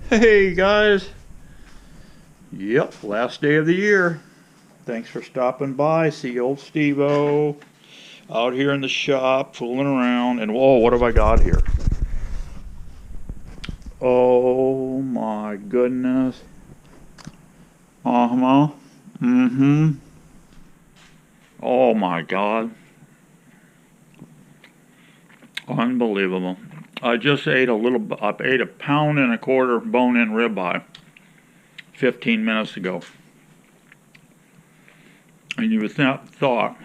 Hey guys, yep, last day of the year. Thanks for stopping by. See old Steveo out here in the shop fooling around. And whoa, what have I got here? Oh my goodness. Uh-huh. Mm-hmm. Oh my God. Unbelievable. I just ate I ate a pound and a quarter bone-in ribeye 15 minutes ago. And you would thought,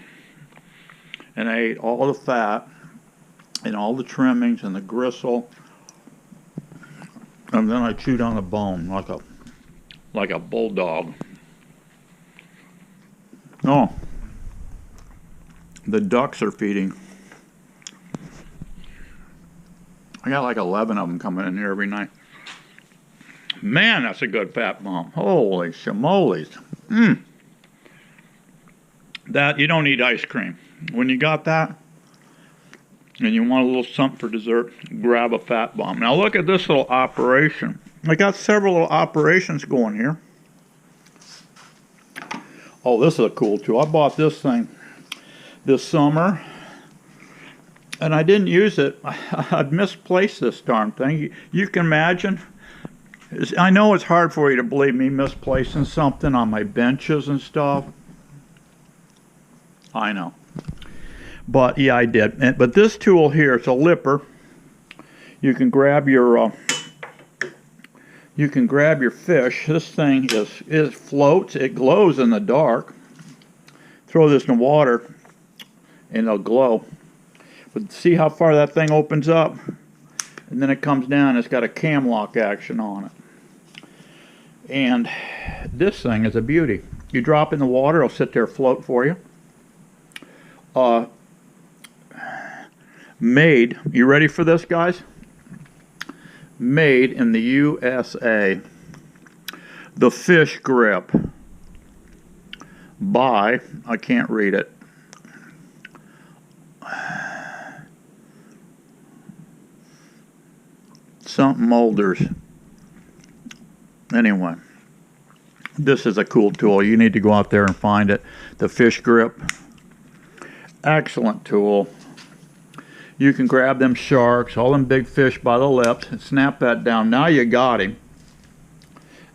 and I ate all the fat and all the trimmings and the gristle, and then I chewed on the bone like a bulldog. Oh, the ducks are feeding. I got like 11 of them coming in here every night. Man, that's a good fat bomb. Holy shamoles. That, you don't need ice cream. When you got that, and you want a little something for dessert, grab a fat bomb. Now look at this little operation. I got several little operations going here. Oh, this is a cool tool. I bought this thing this summer, and I didn't use it. I'd misplaced this darn thing. You can imagine. I know it's hard for you to believe me misplacing something on my benches and stuff. I know. But yeah, I did. But this tool here, it's a lipper. You can grab your fish. This thing is floats. It glows in the dark. Throw this in the water, and it'll glow. But see how far that thing opens up, and then it comes down. It's got a cam lock action on it. And this thing is a beauty. You drop in the water, it'll sit there, float for you. Made, you ready for this, guys? Made in the USA. The Fish Grip by, I can't read it. Something Molders. Anyway, this is a cool tool. You need to go out there and find it. The Fish Grip. Excellent tool. You can grab them sharks, all them big fish by the lips, and snap that down. Now you got him.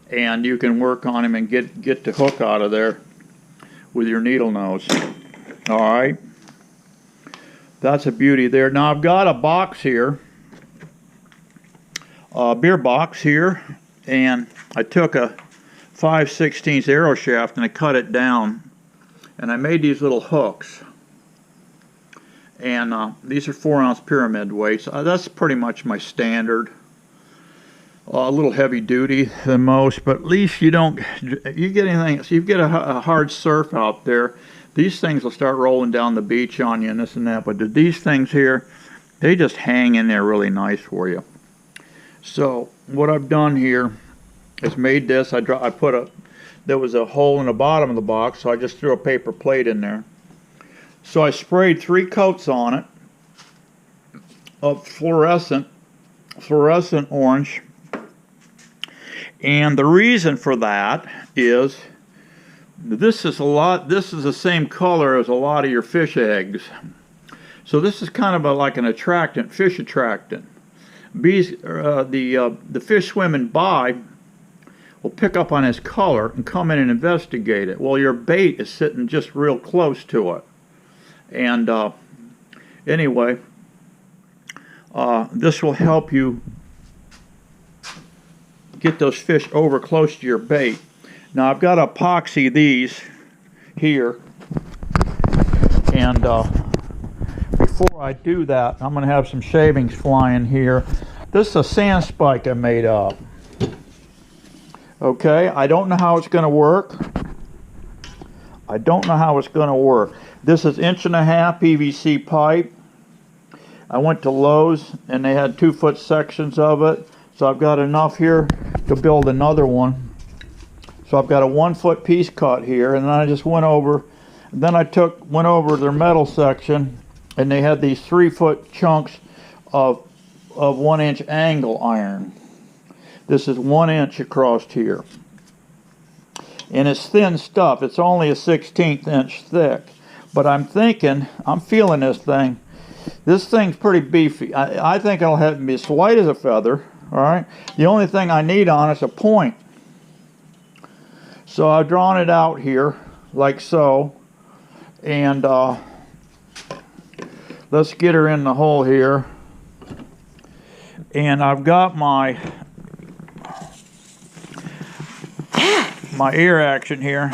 And you can work on him and get the hook out of there with your needle nose. All right. That's a beauty there. Now I've got a box here, a beer box here, and I took a 5/16 arrow shaft and I cut it down, and I made these little hooks. And these are 4-ounce pyramid weights. That's pretty much my standard. A little heavy duty than most, but at least you get anything. So you get a hard surf out there, these things will start rolling down the beach on you and this and that. But these things here, they just hang in there really nice for you. So what I've done here is made this. There was a hole in the bottom of the box, so I just threw a paper plate in there. So I sprayed 3 coats on it of fluorescent orange. And the reason for that is this is the same color as a lot of your fish eggs. So this is kind of like an attractant, fish attractant. The fish swimming by will pick up on his color and come in and investigate it. Well, your bait is sitting just real close to it. And anyway, this will help you get those fish over close to your bait. Now I've got to epoxy these here, and before I do that, I'm going to have some shavings flying here. This is a sand spike I made up. Okay, I don't know how it's going to work. This is 1.5 PVC pipe. I went to Lowe's and they had 2-foot sections of it. So I've got enough here to build another one. So I've got a 1-foot piece cut here, and then I just went over their metal section, and they had these 3-foot chunks of 1-inch angle iron. This is 1 inch across here. And it's thin stuff. It's only a 1/16 inch thick. But I'm feeling this thing. This thing's pretty beefy. I think it'll have to be as white as a feather. All right. The only thing I need on is a point. So I've drawn it out here, like so. And let's get her in the hole here. And I've got my ear action here,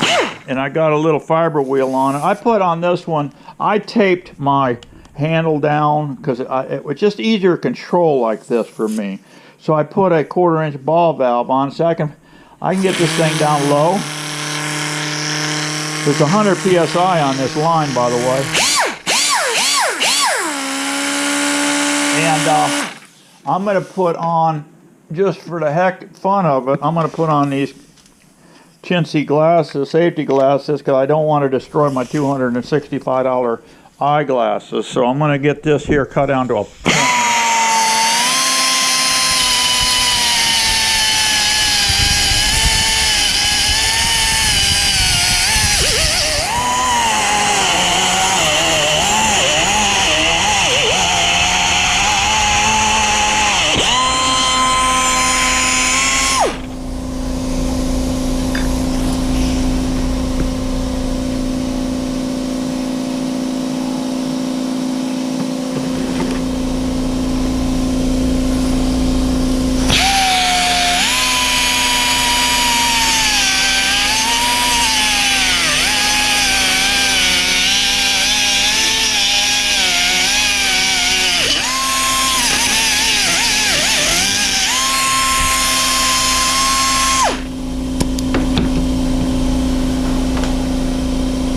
and I got a little fiber wheel on it. I put on this one, I taped my handle down because it was just easier to control like this for me. So I put a 1/4 inch ball valve on so I can get this thing down low. There's 100 psi on this line, by the way. And I'm going to put on, just for the fun of it, I'm going to put on these chintzy glasses, safety glasses, because I don't want to destroy my $265 eyeglasses. So I'm going to get this here cut down to a point.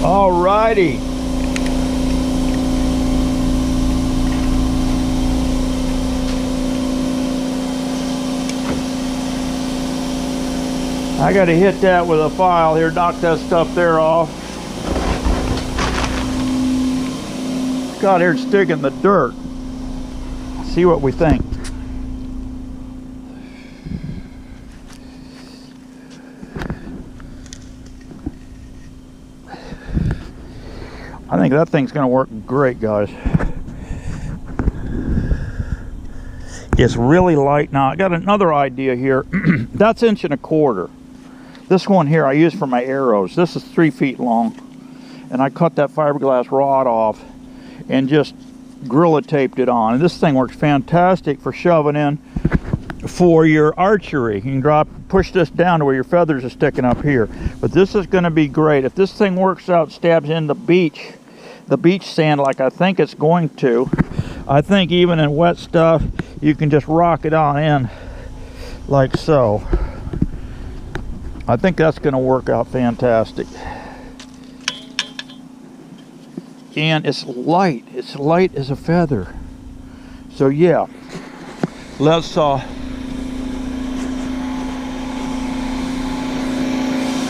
Alrighty. I got to hit that with a file here, knock that stuff there off. Got here to stick in the dirt. See what we think. I think that thing's going to work great, guys. It's really light. Now, I got another idea here. That's 1.25 inches. This one here I use for my arrows. This is 3 feet long. And I cut that fiberglass rod off and just Gorilla taped it on. And this thing works fantastic for shoving in for your archery. You can push this down to where your feathers are sticking up here. But this is going to be great. If this thing works out, stabs in the beach sand like I think it's going to, I think even in wet stuff, you can just rock it on in like so. I think that's going to work out fantastic. And it's light as a feather. So yeah, let's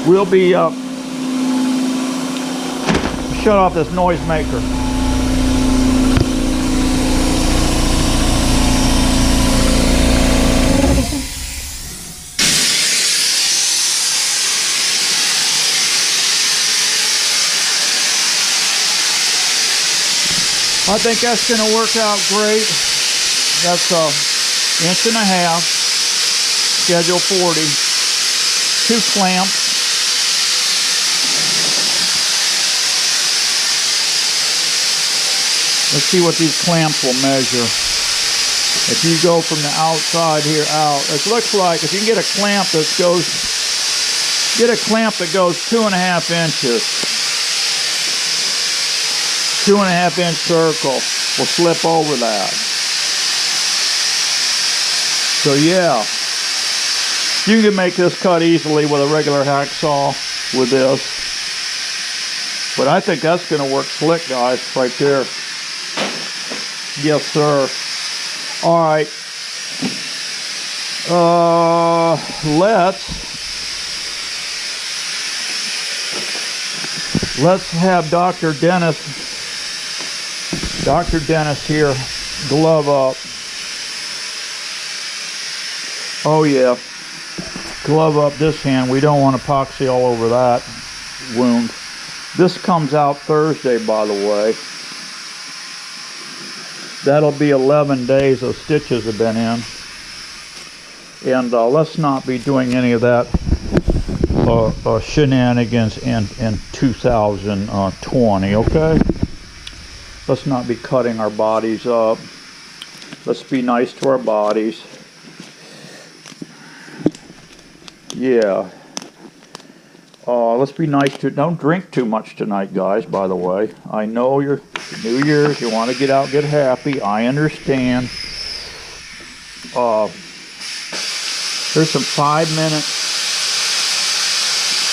we'll be shut off this noisemaker. I think that's going to work out great. That's 1.5 inches, schedule 40, 2 clamps. Let's see what these clamps will measure. If you go from the outside here out, it looks like if you can get a clamp that goes, 2.5 inches. 2.5 inch circle will slip over that. So yeah, you can make this cut easily with a regular hacksaw with this. But I think that's going to work slick, guys, right there. Yes, sir. All right. Let's have Dr. Dennis here glove up. Oh yeah. glove up this hand. We don't want epoxy all over that wound. This comes out Thursday, by the way. That'll be 11 days those stitches have been in. And let's not be doing any of that shenanigans in 2020, okay? Let's not be cutting our bodies up. Let's be nice to our bodies. Yeah. Let's be nice to... Don't drink too much tonight, guys, by the way. I know you're New Year's. You want to get out, get happy. I understand. Here's some 5 minutes.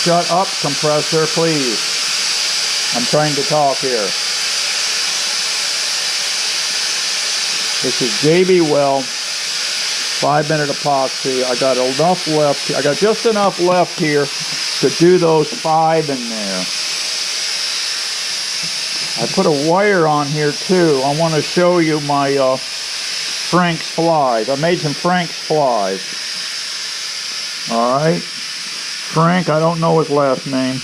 Shut up, compressor, please. I'm trying to talk here. This is JB Well 5-minute epoxy. I got enough left. I got just enough left here to do those 5 in there. I put a wire on here too. I want to show you my Frank's flies. I made some Frank's flies. Alright. Frank, I don't know his last name.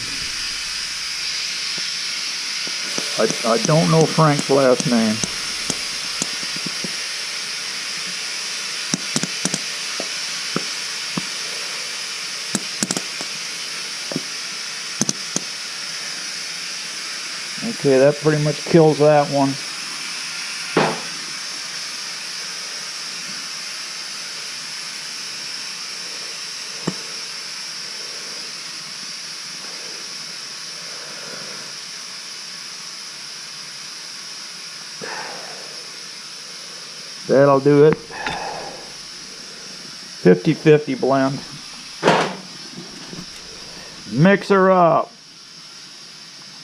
I don't know Frank's last name. Okay, that pretty much kills that one. That'll do it. 50-50 blend. Mix her up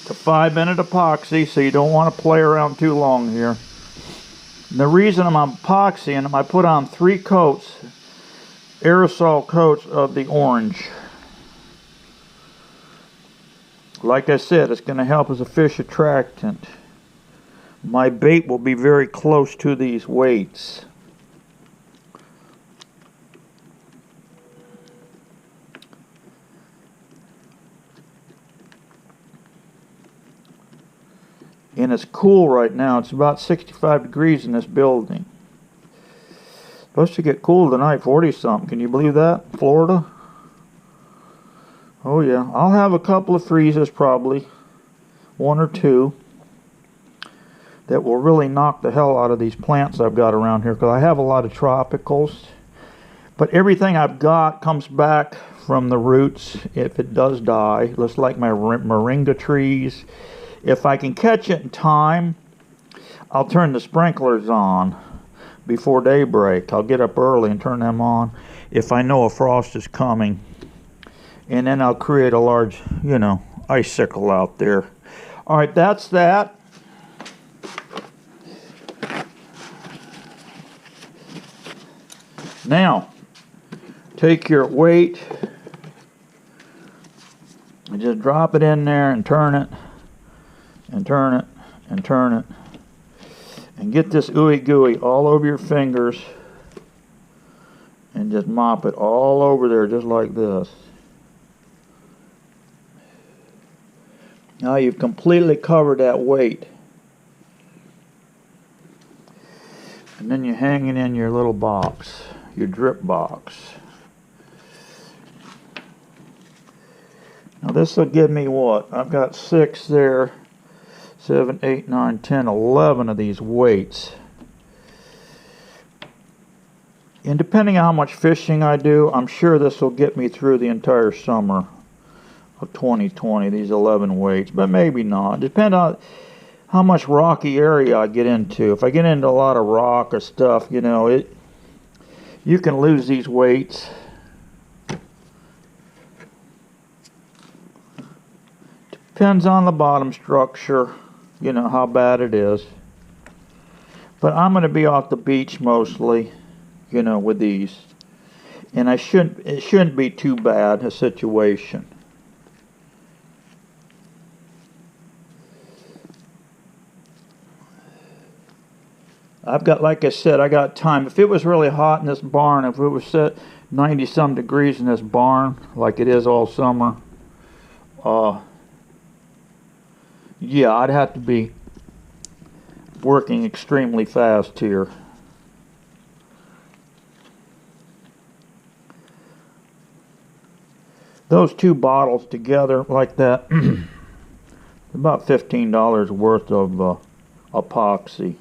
to 5-minute epoxy, so you don't want to play around too long here. And the reason I'm epoxying them, I put on 3 coats, aerosol coats of the orange. Like I said, it's going to help as a fish attractant. My bait will be very close to these weights. And it's cool right now. It's about 65 degrees in this building. Supposed to get cool tonight, 40 something. Can you believe that? Florida? Oh yeah. I'll have a couple of freezes probably. 1 or 2. That will really knock the hell out of these plants I've got around here, because I have a lot of tropicals. But everything I've got comes back from the roots if it does die, just like my moringa trees. If I can catch it in time, I'll turn the sprinklers on before daybreak. I'll get up early and turn them on if I know a frost is coming. And then I'll create a large, icicle out there. All right, that's that. Now, take your weight and just drop it in there and turn it and turn it and turn it and get this ooey gooey all over your fingers and just mop it all over there just like this. Now you've completely covered that weight. And then you hang it in your little box, your drip box. Now this will give me what? I've got 6 there, 7, 8, 9, 10, 11 of these weights. And depending on how much fishing I do, I'm sure this will get me through the entire summer of 2020, these 11 weights, but maybe not. Depend on how much rocky area I get into. If I get into a lot of rock or stuff, you can lose these weights. Depends on the bottom structure, how bad it is. But I'm going to be off the beach mostly, with these. And it shouldn't be too bad a situation. I've got, like I said, I got time. If it was really hot in this barn, if it was 90 some degrees in this barn like it is all summer, yeah, I'd have to be working extremely fast here. Those two bottles together like that, about $15 worth of epoxy.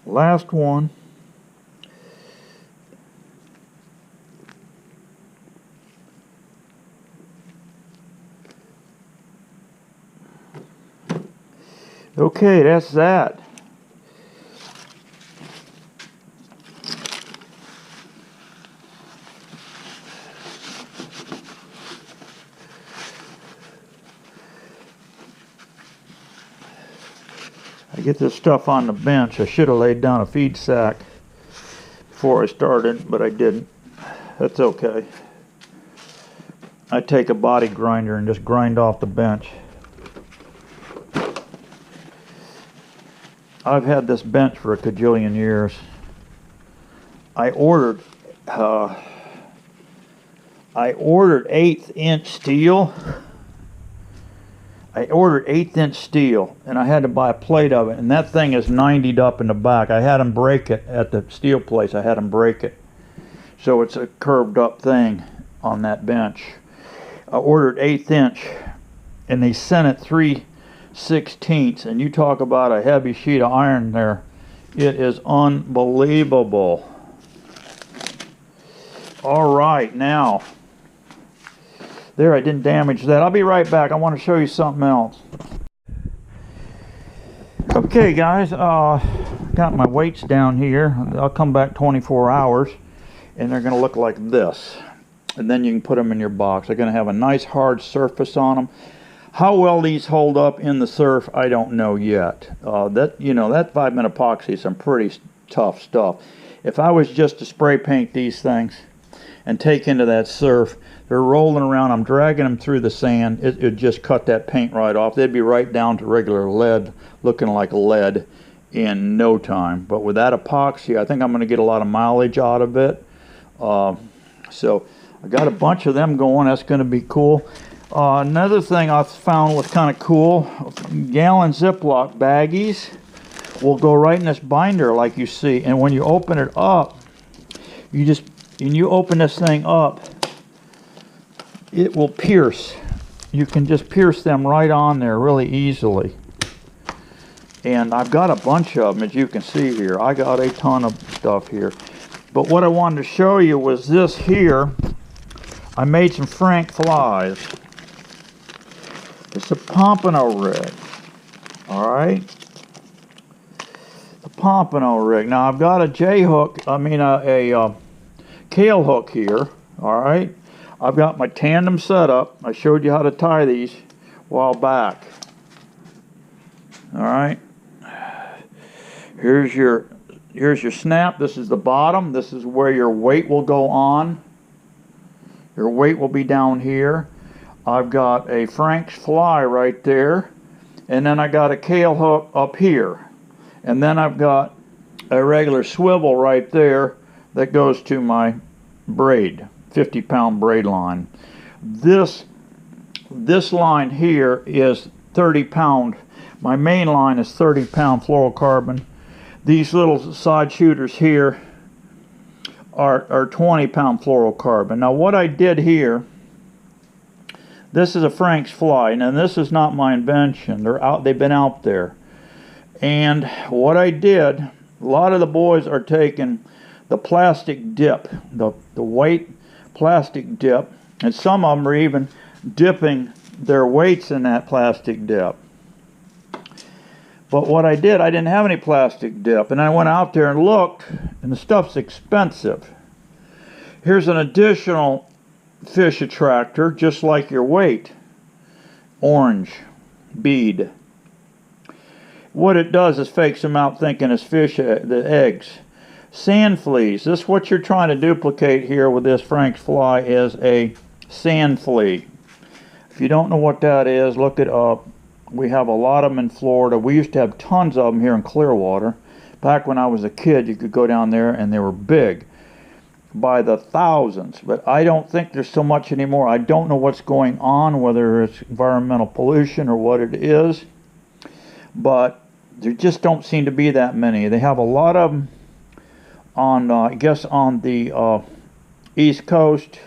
Last one. Okay, that's that. I get this stuff on the bench. I should have laid down a feed sack before I started, but I didn't. That's okay. I take a body grinder and just grind off the bench. I've had this bench for a cajillion years. I ordered 1/8 inch steel. I ordered 1/8 inch steel, and I had to buy a plate of it, and that thing is 90'd up in the back. I had them break it at the steel place. I had them break it. So it's a curved up thing on that bench. I ordered 1/8 inch, and they sent it 3/16, and you talk about a heavy sheet of iron there. It is unbelievable. All right, now. There, I didn't damage that. I'll be right back. I want to show you something else. Okay, guys, got my weights down here. I'll come back 24 hours, and they're going to look like this. And then you can put them in your box. They're going to have a nice hard surface on them. How well these hold up in the surf, I don't know yet. That 5-minute epoxy is some pretty tough stuff. If I was just to spray paint these things and take into that surf, they're rolling around, I'm dragging them through the sand, it just cut that paint right off. They'd be right down to regular lead, looking like lead in no time. But with that epoxy, I think I'm going to get a lot of mileage out of it. So I got a bunch of them going. That's going to be cool. Another thing I found was kind of cool, gallon Ziploc baggies will go right in this binder like you see. And when you open it up, you open this thing up, it will pierce. You can just pierce them right on there really easily. And I've got a bunch of them, as you can see here. I got a ton of stuff here. But what I wanted to show you was this here. I made some Frank flies. It's a pompano rig. Alright? The pompano rig. Now I've got a J-hook, a Kale hook here. Alright? I've got my tandem setup. I showed you how to tie these a while back. Alright. Here's your snap. This is the bottom. This is where your weight will go on. Your weight will be down here. I've got a Frank's fly right there. And then I got a Kale hook up here. And then I've got a regular swivel right there that goes to my braid. 50-pound braid line. This line here is 30-pound. My main line is 30-pound fluorocarbon. These little side shooters here are 20-pound fluorocarbon. Now what I did here, this is a Frank's fly, and this is not my invention. They've been out there. And what I did, a lot of the boys are taking the plastic dip, the white plastic dip, and some of them are even dipping their weights in that plastic dip. But what I did, I didn't have any plastic dip, and I went out there and looked, and the stuff's expensive. Here's an additional fish attractor, just like your weight. Orange bead. What it does is fakes them out thinking it's fish, the eggs. Sand fleas. This is what you're trying to duplicate here with this Frank's fly is a sand flea. If you don't know what that is, look it up. We have a lot of them in Florida. We used to have tons of them here in Clearwater. Back when I was a kid, you could go down there and they were big by the thousands. But I don't think there's so much anymore. I don't know what's going on, whether it's environmental pollution or what it is. But there just don't seem to be that many. They have a lot of them on, I guess, on the East Coast.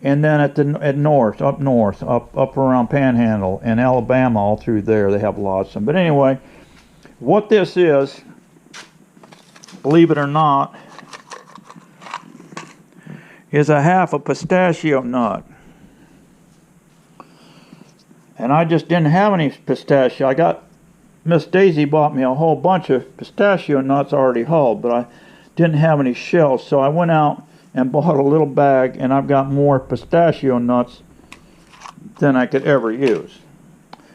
And then up north, up around Panhandle and Alabama, all through there, they have lots of them. But anyway, what this is, believe it or not, is a half a pistachio nut. And I just didn't have any pistachio. Miss Daisy bought me a whole bunch of pistachio nuts already hulled, but I didn't have any shells, so I went out and bought a little bag, and I've got more pistachio nuts than I could ever use.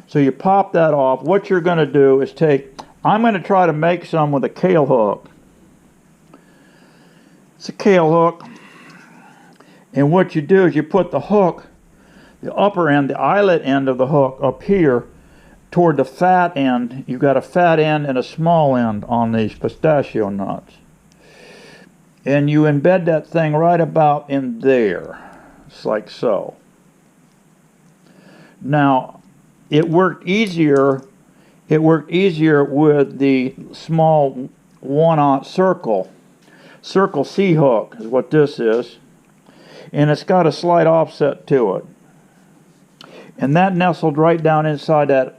So you pop that off. What you're going to do is I'm going to try to make some with a kale hook. It's a kale hook, and what you do is you put the hook, the upper end, the eyelet end of the hook up here toward the fat end. You've got a fat end and a small end on these pistachio nuts. And you embed that thing right about in there. It's like so. Now, it worked easier with the small 1/0 circle. Circle C hook is what this is. And it's got a slight offset to it. And that nestled right down inside that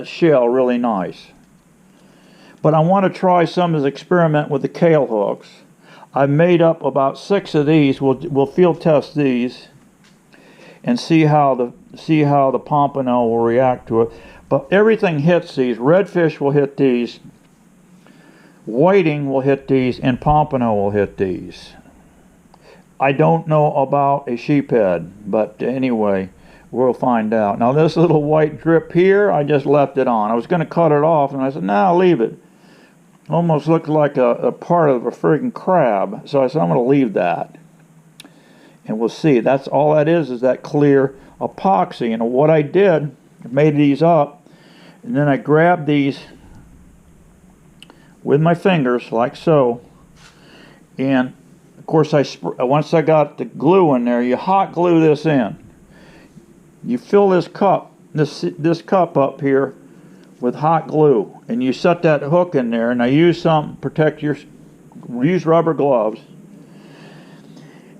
shell really nice. But I want to try some as an experiment with the kale hooks. I've made up about 6 of these. We'll field test these and see how the pompano will react to it. But everything hits these. Redfish will hit these. Whiting will hit these, and pompano will hit these. I don't know about a sheephead, but anyway, we'll find out. Now this little white drip here, I just left it on. I was going to cut it off, and I said, "No, leave it." Almost looked like a part of a friggin' crab. So I said, I'm going to leave that. And we'll see. That's all that is that clear epoxy. And what I did, I made these up, and then I grabbed these with my fingers, like so. And, of course, once I got the glue in there, you hot glue this in. You fill this cup, this cup up here, with hot glue, and you set that hook in there, and I use use rubber gloves,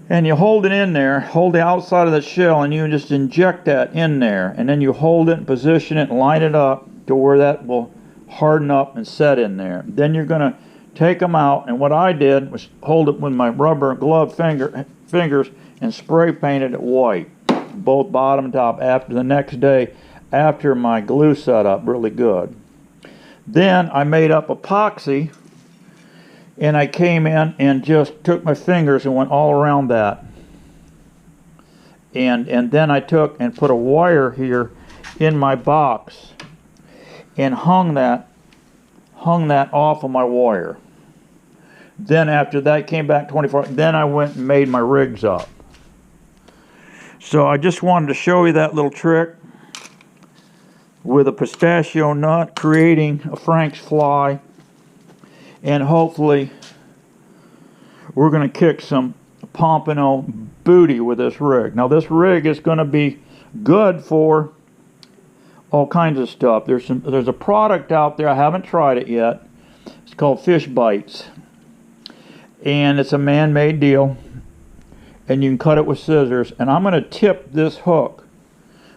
and you hold it in there, hold the outside of the shell, and you just inject that in there, and then you hold it and position it and line it up to where that will harden up and set in there. Then you're going to take them out, and what I did was hold it with my rubber glove fingers and spray painted it white, both bottom and top, after the next day, after my glue set up really good. Then I made up epoxy, and I came in and just took my fingers and went all around that. And then I took and put a wire here in my box and hung that off of my wire. Then after that came back 24, then I went and made my rigs up. So I just wanted to show you that little trick with a pistachio nut, creating a Frank's fly, and hopefully we're going to kick some pompano booty with this rig. Now this rig is going to be good for all kinds of stuff. There's a product out there, I haven't tried it yet. It's called Fish Bites, and it's a man-made deal, and you can cut it with scissors. And I'm going to tip this hook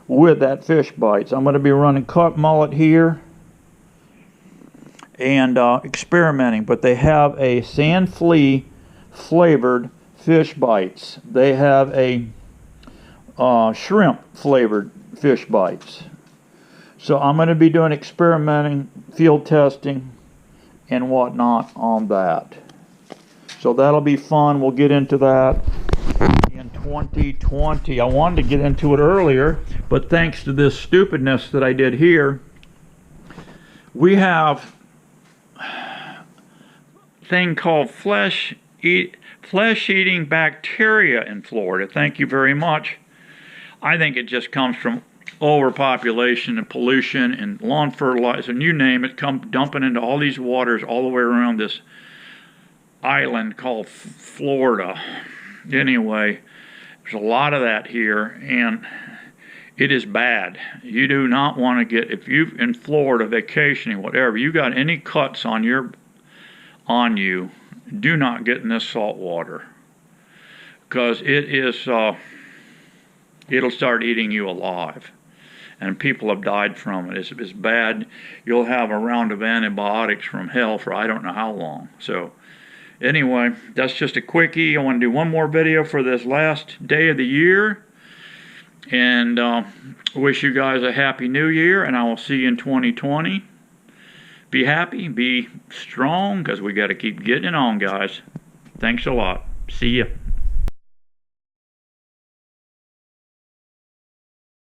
with that Fish Bites. I'm going to be running cut mullet here and experimenting, but they have a sand flea flavored Fish Bites. They have a shrimp flavored Fish Bites. So I'm going to be doing experimenting, field testing, and whatnot on that. So that'll be fun. We'll get into that in 2020. I wanted to get into it earlier, but thanks to this stupidness that I did here, we have a thing called flesh-eating bacteria in Florida. Thank you very much. I think it just comes from overpopulation and pollution and lawn fertilizer and you name it, come dumping into all these waters all the way around this island called Florida. Anyway, there's a lot of that here, and it is bad. You do not want to get, if you've in Florida vacationing, whatever, you got any cuts on you, do not get in this salt water, because it is it'll start eating you alive, and people have died from it. It's bad. You'll have a round of antibiotics from hell for I don't know how long. So anyway, that's just a quickie. I want to do one more video for this last day of the year, and wish you guys a happy new year, and I will see you in 2020. Be happy, be strong, because we got to keep getting it on, guys. Thanks a lot. See ya.